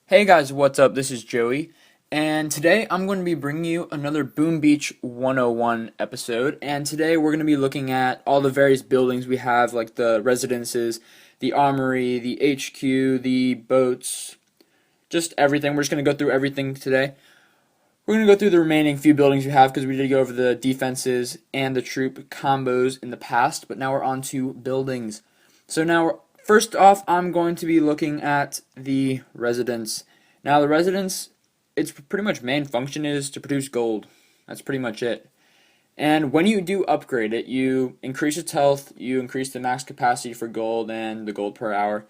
Hey guys, what's up? This is Joey, and today I'm going to be bringing you another Boom Beach 101 episode. And today we're going to be looking at all the various buildings we have, like the residences, the armory, the HQ, the boats, just everything. We're just going to go through everything today. We're going to go through the remaining few buildings we have because we did go over the defenses and the troop combos in the past, but now we're on to buildings. So now, first off, I'm going to be looking at the residence. Now, the residence, its pretty much main function is to produce gold. That's pretty much it. And when you do upgrade it, you increase its health, you increase the max capacity for gold and the gold per hour.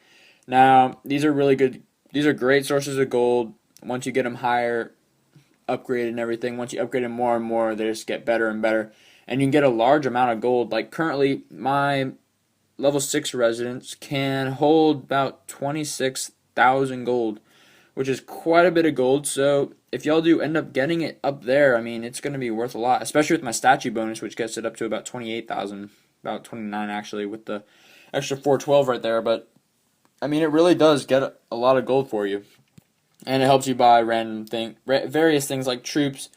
Now, these are really good, these are great sources of gold. Once you get them higher, upgraded and everything, once you upgrade them more and more, they just get better and better. And you can get a large amount of gold. Like currently, my level 6 residence can hold about 26,000 gold, which is quite a bit of gold. So if y'all do end up getting it up there, I mean, it's going to be worth a lot, especially with my statue bonus, which gets it up to about 28,000, about 29 actually, with the extra 412 right there. But I mean, it really does get a lot of gold for you, and it helps you buy various things like troops,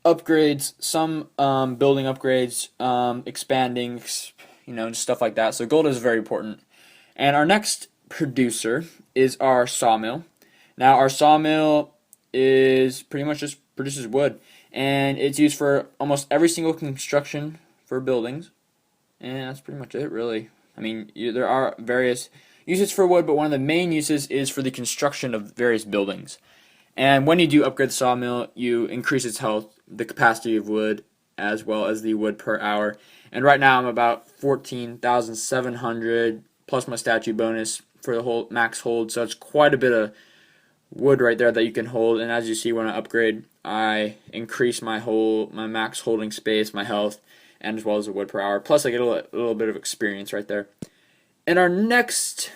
upgrades, some building upgrades, expanding, stuff like that. So gold is very important. And our next producer is our sawmill. Now our sawmill is pretty much just produces wood, and it's used for almost every single construction for buildings, and that's pretty much it, really. I mean, there are various uses for wood, but one of the main uses is for the construction of various buildings. And when you do upgrade the sawmill, you increase its health, the capacity of wood, as well as the wood per hour. And right now I'm about 14,700 plus my statue bonus for the whole max hold. So it's quite a bit of wood right there that you can hold. And as you see, when I upgrade, I increase my max holding space, my health, and as well as the wood per hour. Plus I get a little bit of experience right there. And our next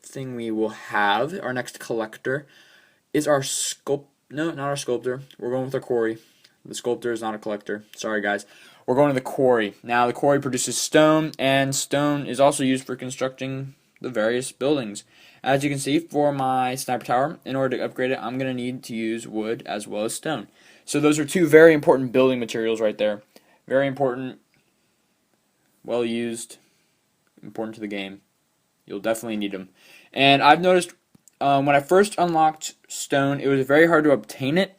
thing we will have, our next collector, is our no, not our sculptor. We're going with our quarry. The sculptor is not a collector. Sorry, guys. We're going to the quarry. Now, the quarry produces stone, and stone is also used for constructing the various buildings. As you can see, for my sniper tower, in order to upgrade it, I'm going to need to use wood as well as stone. So those are two very important building materials right there. Very important, well used, important to the game. You'll definitely need them. And I've noticed when I first unlocked stone, it was very hard to obtain it,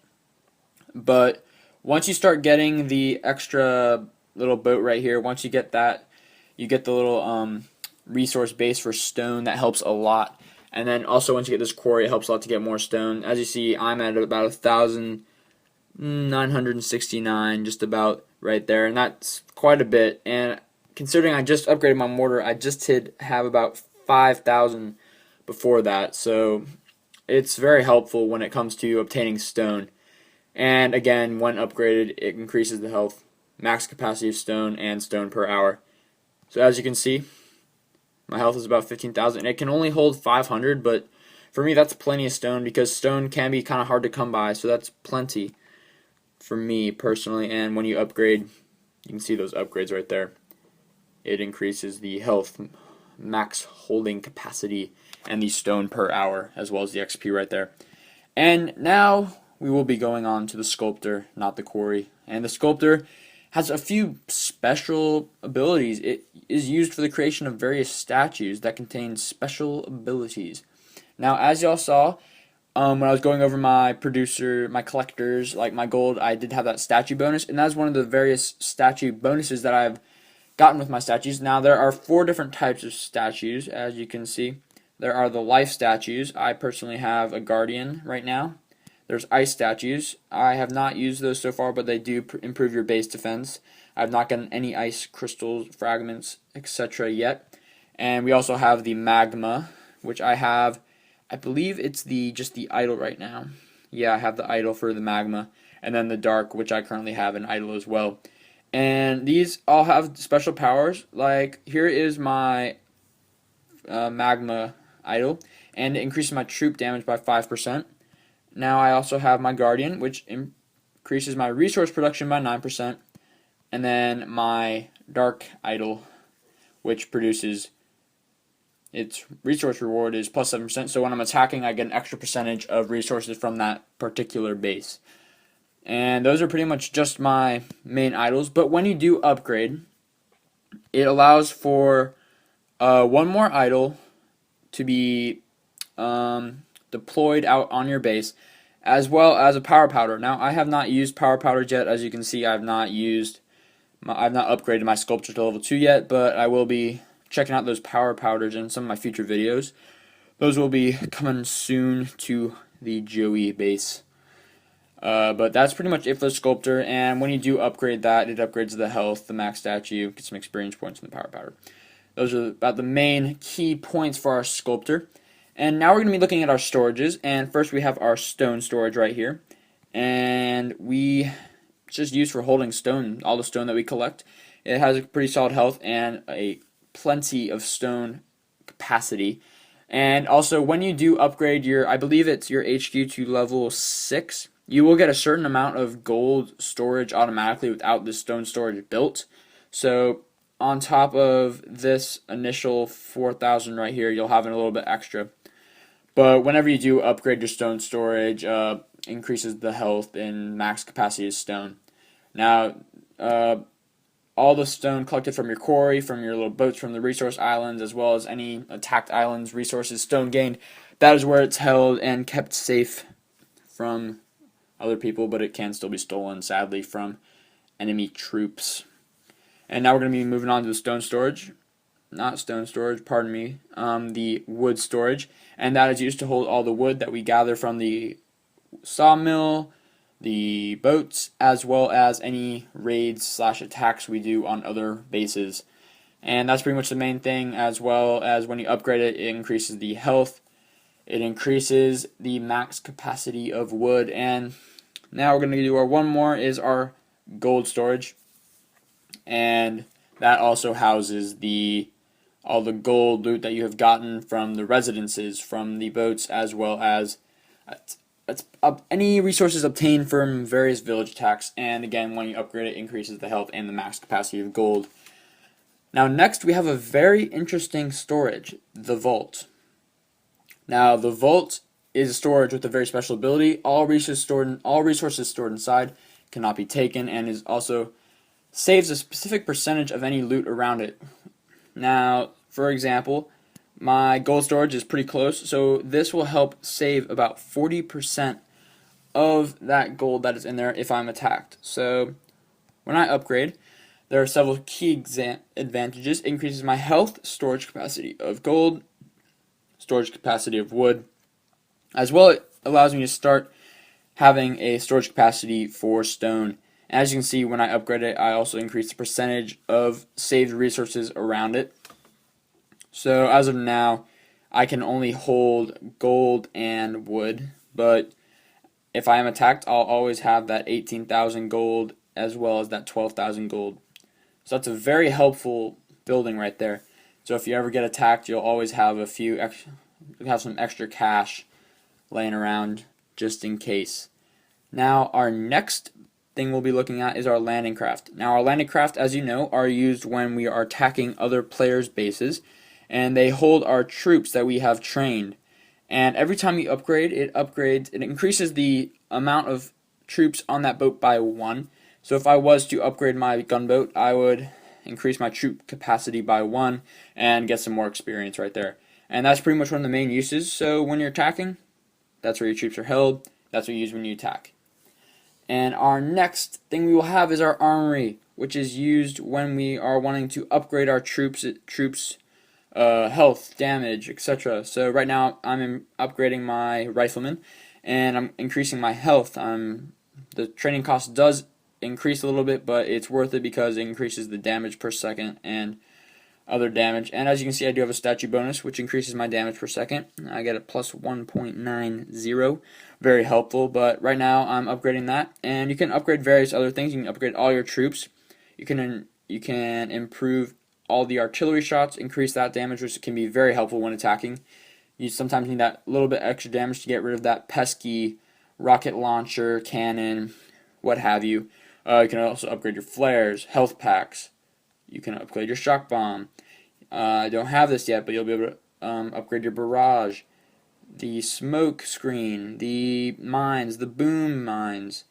but once you start getting the extra little boat right here, once you get that, you get the little resource base for stone. That helps a lot. And then also once you get this quarry, it helps a lot to get more stone. As you see, I'm at about 1,969, just about right there, and that's quite a bit. And considering I just upgraded my mortar, I just did have about 5,000 before that, so it's very helpful when it comes to obtaining stone. And again, when upgraded, it increases the health, max capacity of stone, and stone per hour. So as you can see, my health is about 15,000. It can only hold 500, but for me that's plenty of stone, because stone can be kind of hard to come by, so that's plenty for me personally. And when you upgrade, you can see those upgrades right there. It increases the health, max holding capacity, and the stone per hour, as well as the XP right there. And now we will be going on to the sculptor, not the quarry. And the sculptor has a few special abilities. It is used for the creation of various statues that contain special abilities. Now, as y'all saw, when I was going over my collectors, like my gold, I did have that statue bonus, and that's one of the various statue bonuses that I've gotten with my statues. Now, there are 4 different types of statues, as you can see. There are the life statues. I personally have a guardian right now. There's ice statues. I have not used those so far, but they do improve your base defense. I have not gotten any ice crystals, fragments, etc. yet. And we also have the magma, which I have. I believe it's just the idol right now. Yeah, I have the idol for the magma. And then the dark, which I currently have an idol as well. And these all have special powers. Like, here is my magma idol, and it increases my troop damage by 5%. Now I also have my guardian, which increases my resource production by 9%, and then my dark idol, which produces its resource reward is plus 7%. So when I'm attacking, I get an extra percentage of resources from that particular base. And those are pretty much just my main idols. But when you do upgrade, it allows for one more idol to be deployed out on your base, as well as a power powder. Now, I have not used power powders yet. As you can see, I've not upgraded my sculptor to level 2 yet, but I will be checking out those power powders in some of my future videos. Those will be coming soon to the Joey base. But that's pretty much it for the sculptor, and when you do upgrade that, it upgrades the health, the max statue, get some experience points, and the power powder. Those are about the main key points for our sculptor. And now we're going to be looking at our storages, and first we have our stone storage right here. And it's just used for holding stone, all the stone that we collect. It has a pretty solid health and a plenty of stone capacity. And also, when you do upgrade I believe it's your HQ to level 6, you will get a certain amount of gold storage automatically without the stone storage built. So on top of this initial 4,000 right here, you'll have a little bit extra. But whenever you do upgrade your stone storage, increases the health and max capacity of stone. Now, all the stone collected from your quarry, from your little boats, from the resource islands, as well as any attacked islands, resources, stone gained, that is where it's held and kept safe from other people, but it can still be stolen, sadly, from enemy troops. And now we're going to be moving on to the stone storage. Not stone storage, pardon me. The wood storage. And that is used to hold all the wood that we gather from the sawmill, the boats, as well as any raids / attacks we do on other bases. And that's pretty much the main thing, as well as when you upgrade it, it increases the health. It increases the max capacity of wood. And now we're going to do our one more is our gold storage. And that also houses all the gold loot that you have gotten from the residences, from the boats, as well as any resources obtained from various village attacks. And again, when you upgrade it, increases the health and the max capacity of gold. Now next we have a very interesting storage, the vault. Now the vault is a storage with a very special ability. All resources stored inside cannot be taken, and is also saves a specific percentage of any loot around it. Now, for example, my gold storage is pretty close, so this will help save about 40% of that gold that is in there if I'm attacked. So when I upgrade, there are several key advantages. It increases my health, storage capacity of gold, storage capacity of wood. As well, it allows me to start having a storage capacity for stone. As you can see, when I upgrade it, I also increase the percentage of saved resources around it. So as of now, I can only hold gold and wood, but if I am attacked, I'll always have that 18,000 gold as well as that 12,000 gold. So that's a very helpful building right there. So if you ever get attacked, you'll always have some extra cash laying around just in case. Now our next thing we'll be looking at is our landing craft. Now our landing craft, as you know, are used when we are attacking other players' bases, and they hold our troops that we have trained. And every time you upgrade, it increases the amount of troops on that boat by 1. So if I was to upgrade my gunboat, I would increase my troop capacity by 1 and get some more experience right there. And that's pretty much one of the main uses. So when you're attacking, that's where your troops are held. That's what you use when you attack. And our next thing we will have is our armory, which is used when we are wanting to upgrade our troops' health, damage, etc. So right now I'm upgrading my rifleman, and I'm increasing my health. The training cost does increase a little bit, but it's worth it because it increases the damage per second and other damage. And as you can see, I do have a statue bonus, which increases my damage per second. I get a plus 1.90. Very helpful, but right now I'm upgrading that. And you can upgrade various other things. You can upgrade all your troops. You can improve all the artillery shots, increase that damage, which can be very helpful when attacking. You sometimes need that little bit extra damage to get rid of that pesky rocket launcher, cannon, what have you. You can also upgrade your flares, health packs. You can upgrade your shock bomb. I don't have this yet, but you'll be able to upgrade your barrage, the smoke screen, the mines, the boom mines.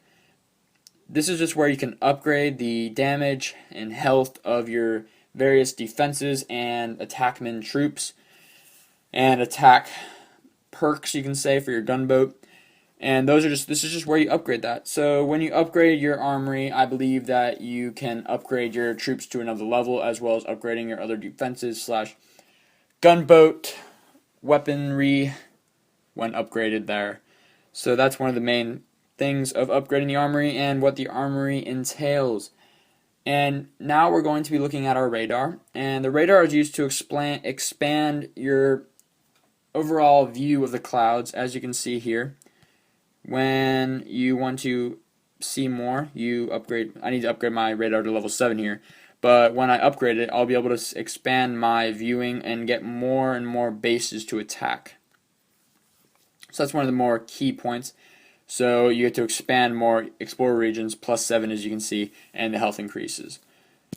This is just where you can upgrade the damage and health of your various defenses and attackman troops and attack perks, you can say, for your gunboat. And this is just where you upgrade that. So when you upgrade your armory, I believe that you can upgrade your troops to another level, as well as upgrading your other defenses slash gunboat weaponry when upgraded there. So that's one of the main things of upgrading the armory and what the armory entails. And now we're going to be looking at our radar, and the radar is used to expand your overall view of the clouds, as you can see here. When you want to see more, you upgrade. I need to upgrade my radar to level 7 here, but when I upgrade it, I'll be able to expand my viewing and get more and more bases to attack. So that's one of the more key points. So you get to expand more explore regions, +7 as you can see, and the health increases.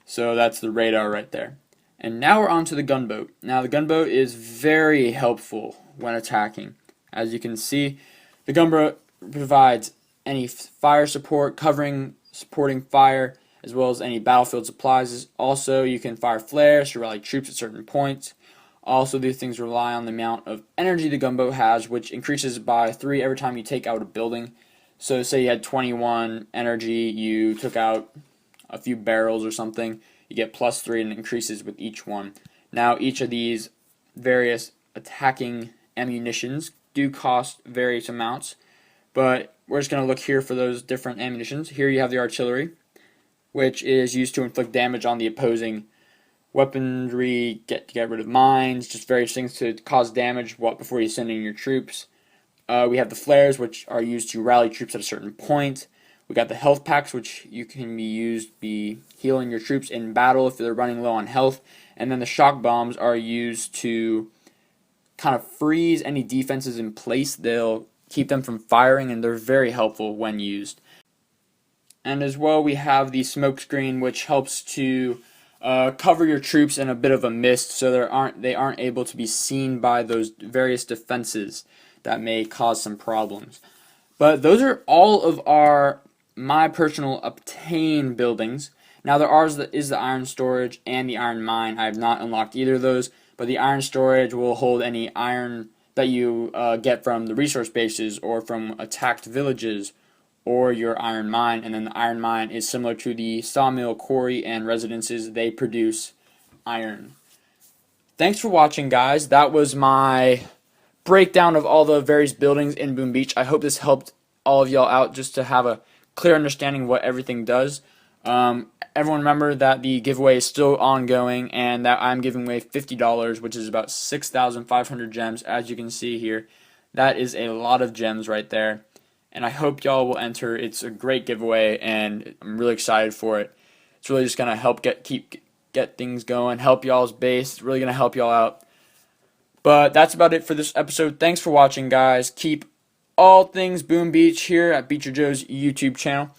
So that's the radar right there. And now we're on to the gunboat. Now the gunboat is very helpful when attacking. As you can see, the gunboat provides any fire support, supporting fire, as well as any battlefield supplies. Also, you can fire flares to rally troops at certain points. Also, these things rely on the amount of energy the gunboat has, which increases by 3 every time you take out a building. So say you had 21 energy, you took out a few barrels or something, you get +3 and it increases with each one. Now each of these various attacking ammunitions do cost various amounts, but we're just going to look here for those different ammunitions. Here you have the artillery, which is used to inflict damage on the opposing weaponry, get rid of mines, just various things to cause damage before you send in your troops. We have the flares, which are used to rally troops at a certain point. We got the health packs, which you can be healing your troops in battle if they're running low on health. And then the shock bombs are used to kind of freeze any defenses in place. They'll keep them from firing, and they're very helpful when used. And as well, we have the smoke screen, which helps to cover your troops in a bit of a mist, so they aren't able to be seen by those various defenses that may cause some problems. But those are all of my personal obtain buildings. Now there is the iron storage and the iron mine. I have not unlocked either of those, but the iron storage will hold any iron that you get from the resource bases or from attacked villages, or your iron mine. And then the iron mine is similar to the sawmill, quarry, and residences. They produce iron. Thanks for watching, guys. That was my breakdown of all the various buildings in Boom Beach. I hope this helped all of y'all out just to have a clear understanding of what everything does. Everyone remember that the giveaway is still ongoing, and that I'm giving away $50, which is about 6,500 gems, as you can see here. That is a lot of gems right there, and I hope y'all will enter. It's a great giveaway, and I'm really excited for it. It's really just gonna help get things going, help y'all's base. It's really gonna help y'all out. But that's about it for this episode. Thanks for watching, guys. Keep all things Boom Beach here at Beacher Joe's YouTube channel,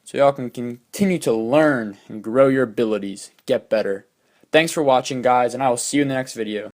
so y'all can continue to learn and grow your abilities, get better. Thanks for watching, guys, and I will see you in the next video.